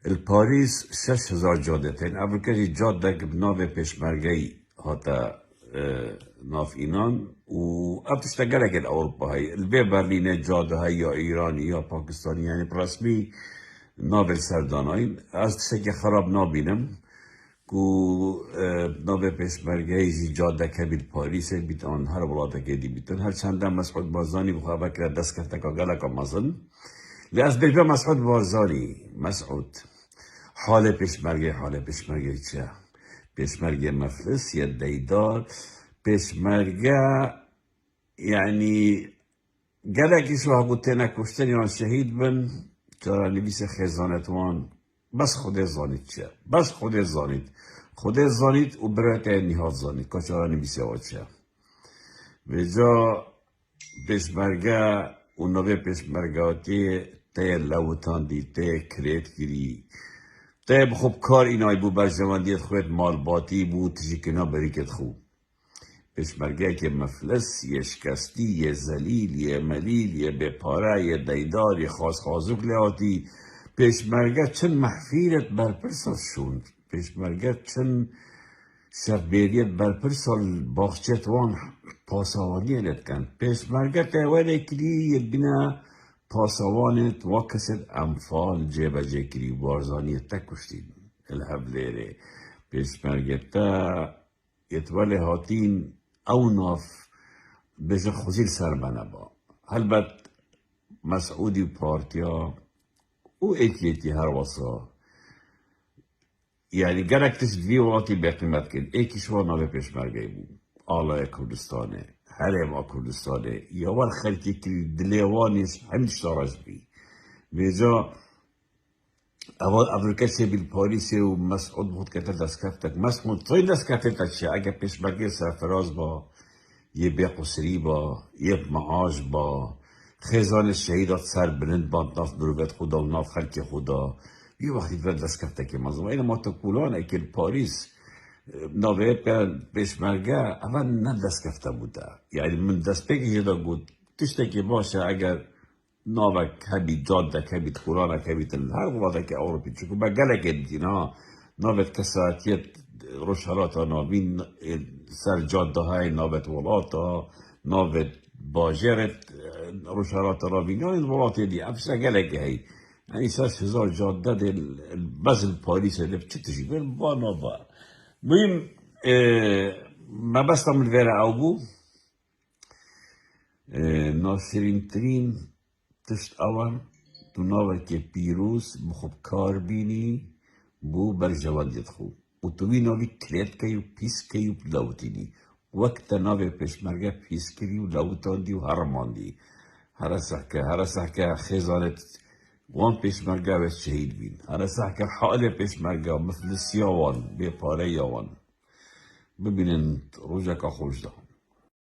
الپاریس 6000 جاده تین ابرکشی جاده که بناو پیشمرگی هاتا ناف اینان و ابتش تگرک الاوروپا های البی برلین جاده های یا ایرانی یا پاکستانی یعنی برسمی ناو سرداناین از تشکی خراب نابینم کو ناو پیشمرگی جاده که بیل پاریس بیت آن هر ولاده که دی بیتن هر چند مسعود بازانی بخواه بکر دست کفته که گلک مزن لیاز بیل مسعود بازانی مسعود حال پیشمرگه چه؟ پیشمرگه مفلس یا دیدار پیشمرگه یعنی گلکیش و هبوته نکشتن یا شهید بن جارا نویس خیزانتوان بس خود زانید چه؟ بس خود زانید و برایت نیهات زانید که جارا نویس ها چه؟ به جا پیشمرگه و نوی پیشمرگه تی لوتان دی تی کرید گیری طيب خوب کار اینای بو برجواندیت خوید مال باتی بو تجیکنا بریکت خوب پیشمرگه که مفلس یه شکستی یه زلیل یه ملیل یه بپاره یه دیدار یه خازوک لیاتی پیشمرگه چن محفیرت برپرسال شوند پیشمرگه چن شفبیریت برپرسال باخچت وان پاسوانی لت کن پیشمرگه تاوله کلی یه بنا پاسوانت وکست انفال جیبه جکری وارزانی تکشتید الهبلیره پیشمرگتا یتوله هاتین او ناف بجا خوزیل سر با البت مسعودی و پارتیا او ایکیتی هر واسا یعنی گرک تشت ولاتی بقیمت کن ایکیش وانا به پیشمرگه بود آلای کردستانه حرم کردستانه یا ول خلکی که دلیوانیش همیش دارج بی بیجا اول ابرکشی بیل پاریسی و مسعود بود که دست کفتک مسعود توی دست کفتک چه اگه پیشمرگه سرفراز با یه بیقصری با یه معاش با خیزان شهیدات سر بلند با ناف دروبت خدا و ناف خلک خدا یه وقتی دست کفتک مزم این ما تکولانه که پاریس نوه پیشمرگه اول نه دست کفته بوده یعنی من دست پیکی جدا بود تشته که باشه اگر نوه کبید جاده کبید کورانه کبید هر ولاده که اوروپی چکو با گلک دینا نوه کساتیت روشهلات ها نوین سر جاده های نوه ولاتا نوه باجرت روشهلات ها نوین این ولاتی دی افسه گلک هی یعنی 6000 جاده دل بزل پاریس لف چه تشی بین با نوه مهم ما بستم الفيرا أوبو ناصرين ترين تشت أول تناوه که پیروز بخوب کار بینی بو برجوان يدخو و توی ناوی کلیت که و پیس که و لوتینی وقت ناوی پیشمرگه پیس کری و لوتان دی و هرمان دی هر سحکه خیزانت وان پیشمرگه و شهید بین هر سحکه حال پیشمرگه مثل سیاوان به پاره یاوان ببینن روزک خوش ده